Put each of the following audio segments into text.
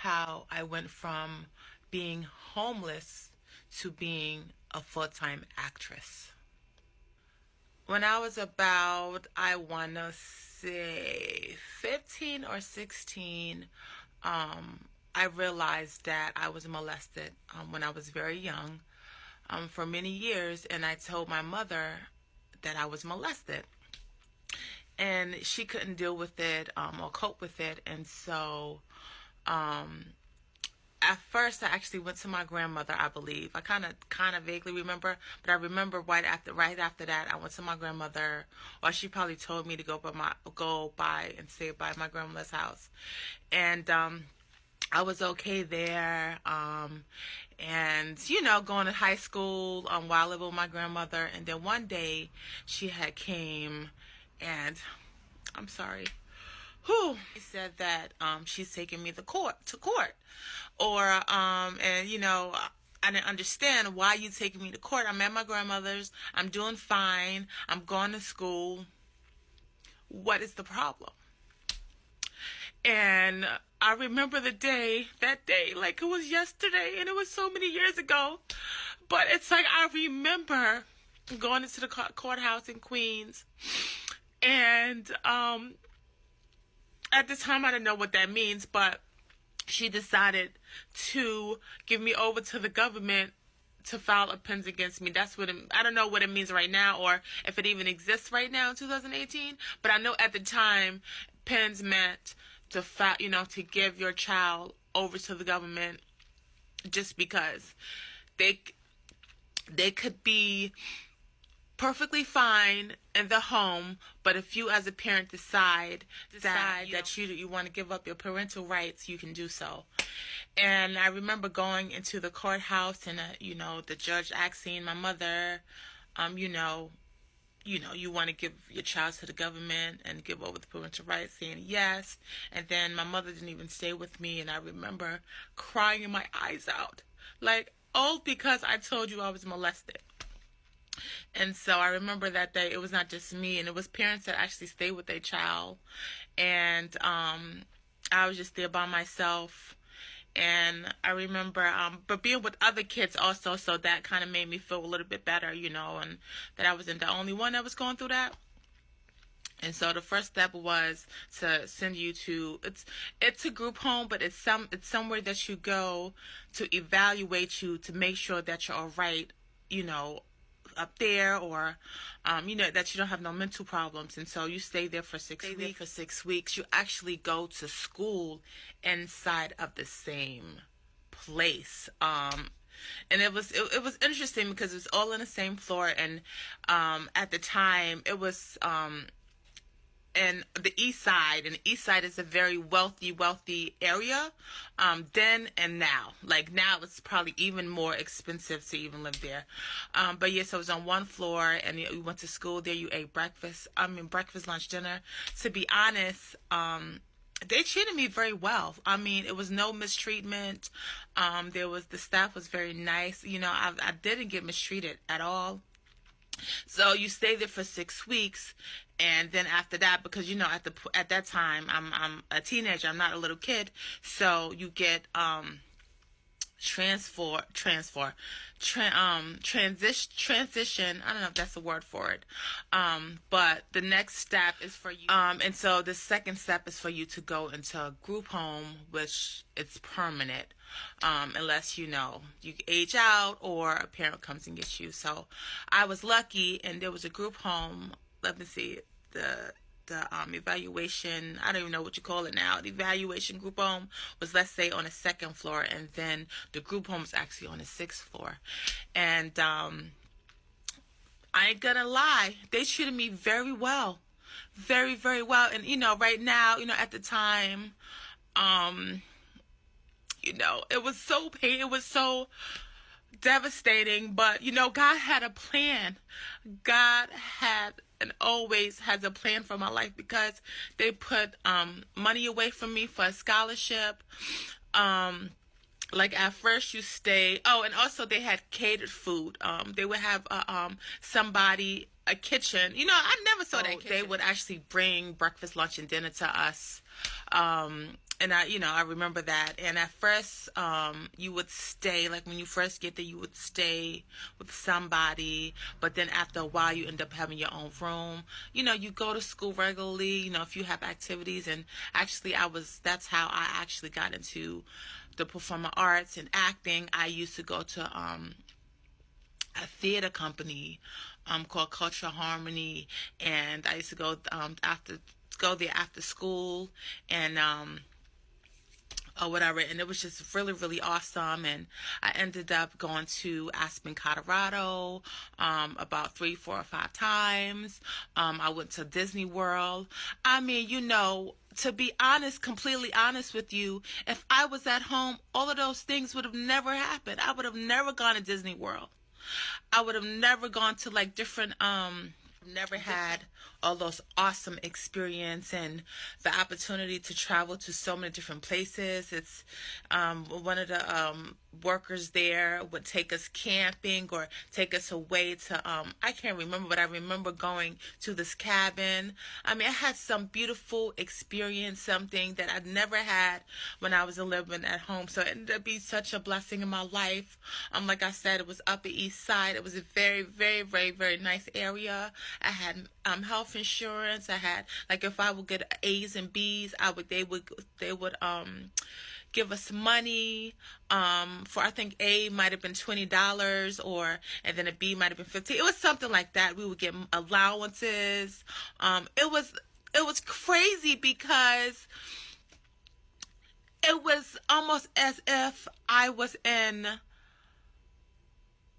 how I went from being homeless to being a full-time actress. When I was about, I want to say 15 or 16, I realized that I was molested when I was very young for many years, and I told my mother that I was molested. And she couldn't deal with it or cope with it, and so um, at first I actually went to my grandmother, I believe. I kind of vaguely remember, but I remember right after that I went to my grandmother, or she probably told me to go by and stay by my grandmother's house. And I was okay there, and going to high school while living with my grandmother. And then one day she had came, and I'm sorry. Who said that she's taking me to court, or and I didn't understand why you taking me to court. I'm at my grandmother's. I'm doing fine. I'm going to school. What is the problem? And I remember that day, like it was yesterday, and it was so many years ago. But it's like I remember going into the courthouse in Queens, and at the time I didn't know what that means, but she decided to give me over to the government to file a pens against me. That's what I don't know what it means right now, or if it even exists right now in 2018. But I know at the time, pens meant to to give your child over to the government, just because they could be perfectly fine in the home, but if you as a parent decide that you want to give up your parental rights, you can do so. And I remember going into the courthouse, and the judge asking my mother, you want to give your child to the government and give over the parental rights, saying yes. And then my mother didn't even stay with me, and I remember crying my eyes out, like, all because I told you I was molested. And so I remember that day, it was not just me, and it was parents that actually stayed with their child. And I was just there by myself. And I remember, but being with other kids also, so that kind of made me feel a little bit better, and that I wasn't the only one that was going through that. And so the first step was to send you to, it's a group home, but it's somewhere that you go to evaluate you, to make sure that you're all right, up there, or that you don't have no mental problems. And so you stay there for 6 weeks. You actually go to school inside of the same place. And it was interesting because it was all on the same floor. And at the time it was and the east side, and the east side is a very wealthy area, then and now. Like now it's probably even more expensive to even live there. But yes, I was on one floor, and we went to school there. You ate breakfast, lunch, dinner. To be honest, they treated me very well. I mean, it was no mistreatment. The staff was very nice. I didn't get mistreated at all. So you stay there for 6 weeks, and then after that, because at that time I'm a teenager, I'm not a little kid, so you get transition. I don't know if that's the word for it. But the next step is for you. And so the second step is for you to go into a group home, which it's permanent. Unless you age out or a parent comes and gets you. So I was lucky, and there was a group home. Let me see, the evaluation, I don't even know what you call it now. The evaluation group home was, let's say, on the second floor, and then the group home was actually on the sixth floor. And I ain't gonna lie, they treated me very well, very, very well. And right now, at the time, it was so pain. It was so devastating. But God had a plan. God had and always has a plan for my life, because they put money away from me for a scholarship. Like at first you stay. Oh, and also they had catered food. They would have a kitchen. I never saw that kitchen. They would actually bring breakfast, lunch, and dinner to us. and I remember that. And at first, you would stay, like when you first get there, you would stay with somebody, but then after a while, you end up having your own room. You go to school regularly, if you have activities. And actually, that's how I actually got into the performing arts and acting. I used to go to, a theater company, called Cultural Harmony, and I used to go there after school, and or whatever, and it was just really, really awesome. And I ended up going to Aspen, Colorado, about 3, 4, or 5 times. I went to Disney World. I mean, to be honest, completely honest with you, if I was at home, all of those things would have never happened. I would have never gone to Disney World. I would have never gone to like different never had all those awesome experience and the opportunity to travel to so many different places. It's one of the workers there would take us camping or take us away to I can't remember, but I remember going to this cabin. I mean, I had some beautiful experience, something that I'd never had when I was living at home. So it ended up being such a blessing in my life. Like I said, it was Upper East Side. It was a very, very, very, very nice area. I had health insurance. I had, like, if I would get A's and B's, they would give us money. For, I think A might have been $20, and then a B might have been 15. It was something like that. We would get allowances. It was crazy because it was almost as if I was in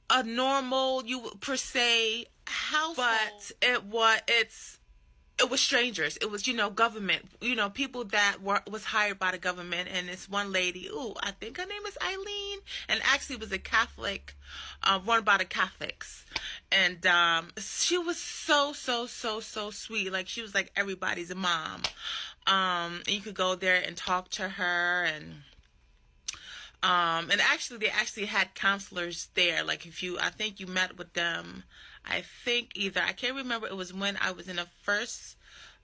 a normal, per se, household, but it was strangers. It was, government, people that was hired by the government. And this one lady, I think her name is Eileen, and actually was a Catholic, run by the Catholics. And she was so, so, so, so sweet. Like, she was like everybody's mom. And you could go there and talk to her, and actually, they actually had counselors there. Like, I think you met with them. I think I can't remember. It was when I was in the first,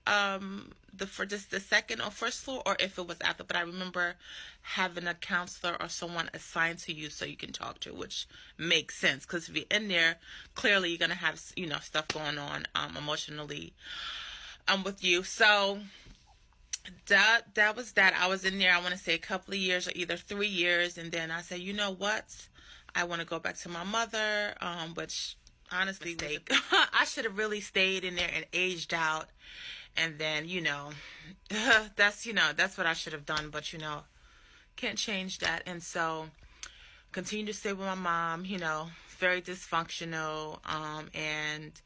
the second or first floor, or if it was after. But I remember having a counselor or someone assigned to you so you can talk to, which makes sense, because if you're in there, clearly you're gonna have stuff going on emotionally with you. So that was that. I was in there, I want to say a couple of years, or either 3 years, and then I said, you know what? I want to go back to my mother, which honestly, I should have really stayed in there and aged out, and then that's what I should have done, but can't change that. And so continue to stay with my mom, very dysfunctional, and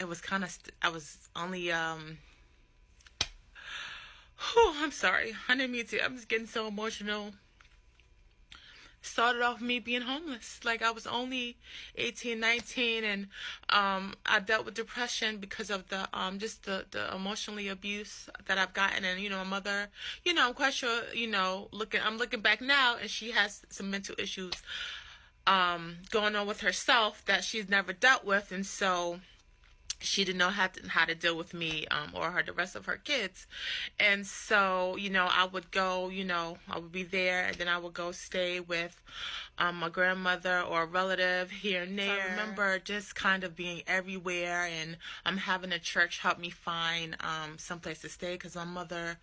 it was kind of, I was only I'm sorry. I didn't mean to. I'm just getting so emotional. Started off me being homeless. Like, I was only 18, 19, and I dealt with depression because of the just the emotionally abuse that I've gotten. And my mother, I'm quite sure, I'm looking back now, and she has some mental issues going on with herself that she's never dealt with. And so she didn't know how to deal with me, or the rest of her kids. And so, I would go, I would be there, and then I would go stay with my grandmother or a relative here and there. So I remember just kind of being everywhere, and having a church help me find someplace to stay, because my mother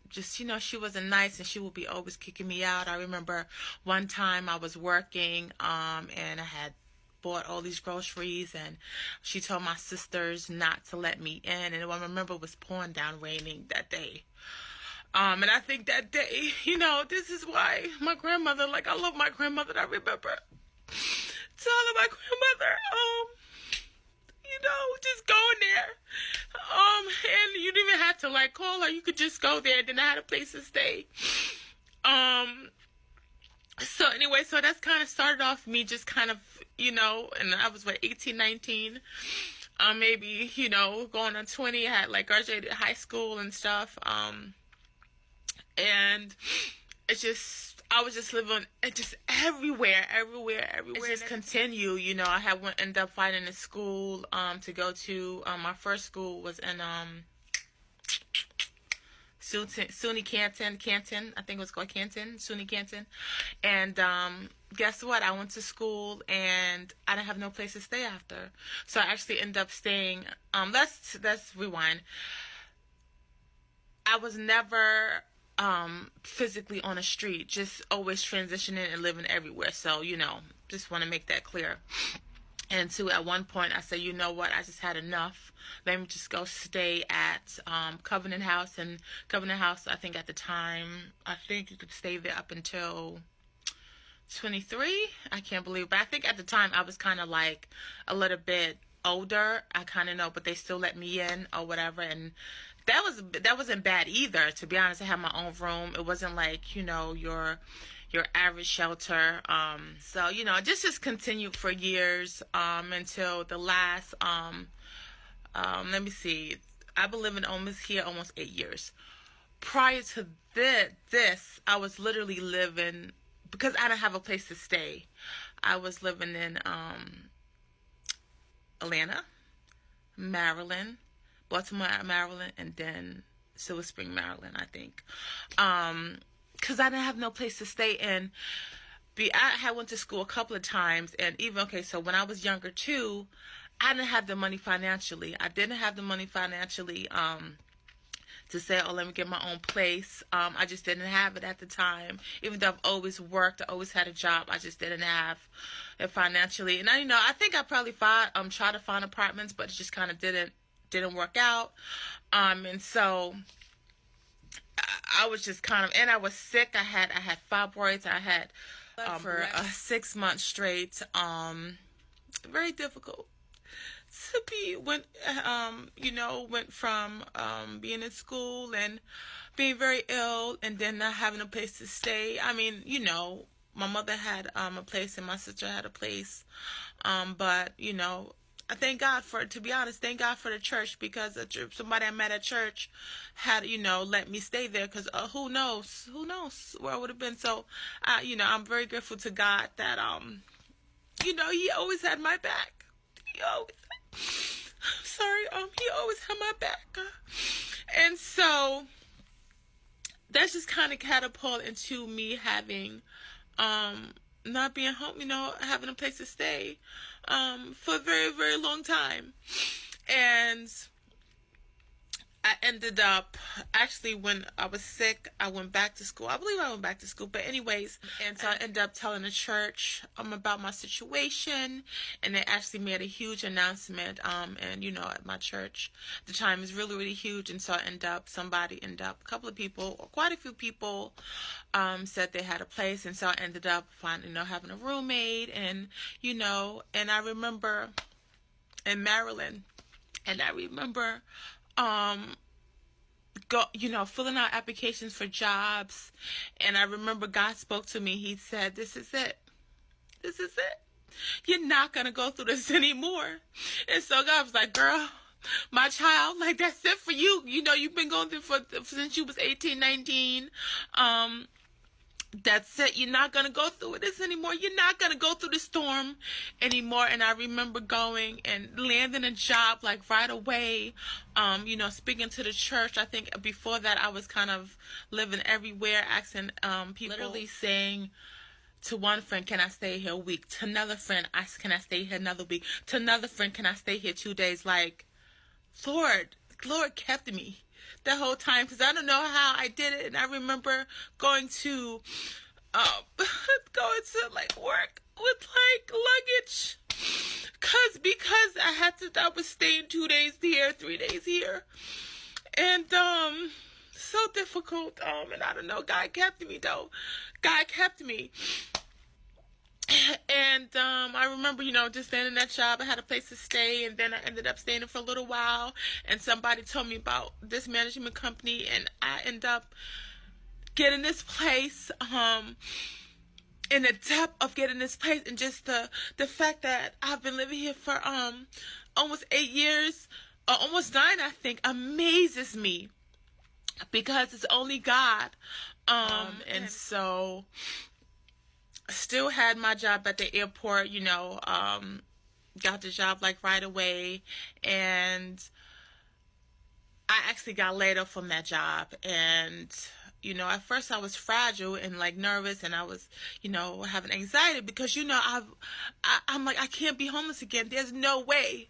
just, she wasn't nice, and she would be always kicking me out. I remember one time I was working, and I had bought all these groceries, and she told my sisters not to let me in. And I remember it was pouring down raining that day. And I think that day, this is why my grandmother, like, I love my grandmother. I remember telling my grandmother, just going there. And you didn't even have to, like, call her. You could just go there. Then I had a place to stay. So anyway, so that's kind of started off me just kind of, and I was, 18, 19, maybe, going on 20. I had, like, graduated high school and stuff, and I was just living just everywhere. It just continued, I ended up finding a school, to go to. My first school was in, SUNY Canton, I think it was called Canton, SUNY Canton. And guess what? I went to school and I didn't have no place to stay after. So I actually ended up staying. Let's rewind. I was never physically on a street, just always transitioning and living everywhere. So, just want to make that clear. And two, at one point, I said, you know what? I just had enough. Let me just go stay at Covenant House. And Covenant House, I think at the time, I think you could stay there up until 23. I can't believe. But I think at the time, I was kind of like a little bit older. I kind of know, but they still let me in or whatever. And that wasn't bad either. To be honest, I had my own room. It wasn't like your average shelter. So just continued for years until the last. Let me see. I've been living almost 8 years. Prior to this, I was literally living because I didn't have a place to stay. I was living in Atlanta, Maryland, Baltimore, Maryland, and then Silver Spring, Maryland, I think. Because I didn't have no place to stay in. I had went to school a couple of times, and so when I was younger too, I didn't have the money financially. To say, oh, let me get my own place. I just didn't have it at the time. Even though I've always worked, I always had a job, I just didn't have it financially. And I think I probably tried to find apartments, but it just kind of didn't work out. And so I was just and I was sick. I had fibroids. I had for 6 months straight. Very difficult to be went from being in school and being very ill and then not having a place to stay. I mean, my mother had a place and my sister had a place, but I thank God to be honest, thank God for the church, because somebody I met at church had, let me stay there, because who knows where I would have been. So, I'm very grateful to God that, he always had my back. He always had my back. And so, that's just kind of catapulted into me having, not being home, having a place to stay for a very, very long time. And I ended up, actually, when I was sick, I went back to school. I believe I went back to school, but anyways, and so I ended up telling the church about my situation, and they actually made a huge announcement, and at my church, the time is really, really huge, and so a couple of people, or quite a few people, said they had a place, and so I ended up finding, having a roommate, and, and I remember in Maryland, and I remember, filling out applications for jobs. And I remember God spoke to me. He said, this is it. You're not going to go through this anymore. And so God was like, girl, my child, like, that's it for you. You've been going through since you was 18, 19. That's it. You're not going to go through this anymore. You're not going to go through the storm anymore. And I remember going and landing a job like right away, speaking to the church. I think before that I was kind of living everywhere, asking people, literally saying to one friend, can I stay here a week? To another friend, can I stay here another week? To another friend, can I stay here 2 days? Like, Lord kept me the whole time, because I don't know how I did it. And I remember going to like work with like luggage, because I was staying 2 days here, 3 days here, and so difficult. And I don't know, God kept me though. God kept me. And I remember, just landing that job. I had a place to stay, and then I ended up staying for a little while. And somebody told me about this management company, and I ended up getting this place. In the depth of getting this place, and just the fact that I've been living here for almost 8 years, almost 9, I think, amazes me, because it's only God. And so. Still had my job at the airport, got the job like right away, and I actually got laid off from that job. And, at first I was fragile and like nervous, and I was, having anxiety because, I'm like, I can't be homeless again. There's no way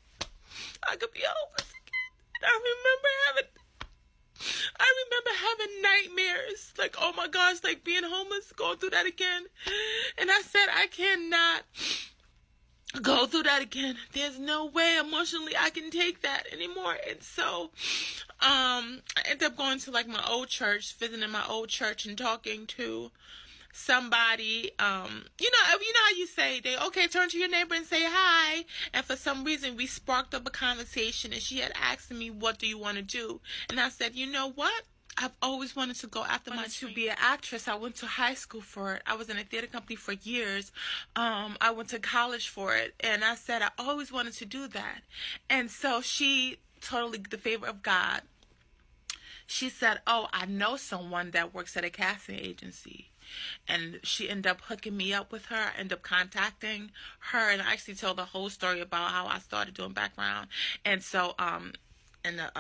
I could be homeless again. And I remember having nightmares, like, oh my gosh, like being homeless, going through that again. And I said, I cannot go through that again. There's no way emotionally I can take that anymore. And so, I ended up going to like my old church, visiting my old church and talking to somebody. You know how you say, turn to your neighbor and say hi. And for some reason we sparked up a conversation, and she had asked me, what do you want to do? And I said, you know what? I've always wanted to go after my to be an actress. I went to high school for it. I was in a theater company for years. I went to college for it. And I said I always wanted to do that. And so she, totally the favor of God, she said, oh, I know someone that works at a casting agency. And she ended up hooking me up with her. I ended up contacting her, and I actually told the whole story about how I started doing background. And so, in the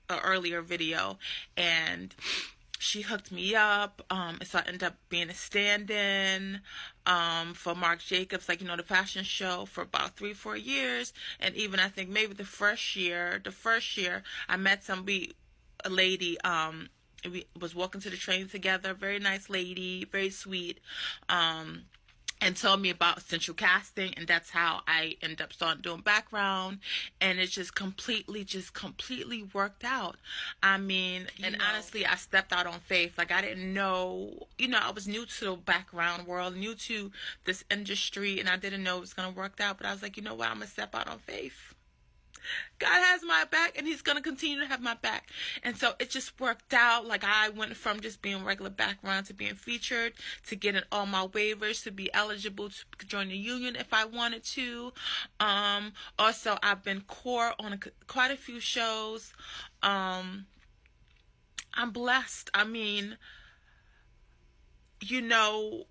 a earlier video, and she hooked me up. So I ended up being a stand-in for Marc Jacobs, like, the fashion show, for about 3-4 years. And even I think maybe the first year I met a lady, we was walking to the train together, very nice lady, very sweet, and told me about Central Casting, and that's how I ended up starting doing background, and it just completely worked out. I mean, and honestly, I stepped out on faith. Like, I didn't know, I was new to the background world, new to this industry, and I didn't know it was going to work out, but I was like, you know what, I'm going to step out on faith. God has my back, and he's going to continue to have my back. And so it just worked out. Like, I went from just being regular background to being featured, to getting all my waivers to be eligible to join the union if I wanted to. Also, I've been core on quite a few shows. I'm blessed. I mean, God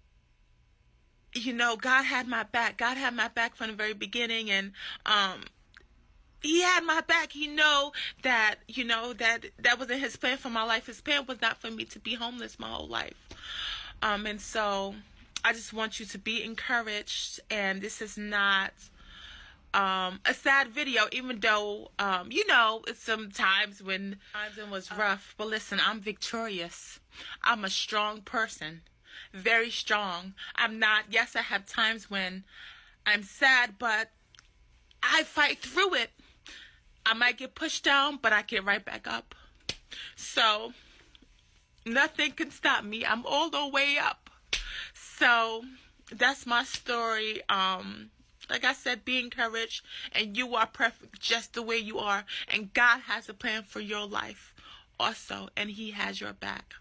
had my back. God had my back from the very beginning, and he had my back. He know that, that wasn't his plan for my life. His plan was not for me to be homeless my whole life. And so I just want you to be encouraged. And this is not a sad video, even though, it's some times when it was rough. But listen, I'm victorious. I'm a strong person. Very strong. Yes, I have times when I'm sad, but I fight through it. I might get pushed down, but I get right back up. So nothing can stop me. I'm all the way up. So that's my story. Like I said, be encouraged, and you are perfect just the way you are. And God has a plan for your life also, and he has your back.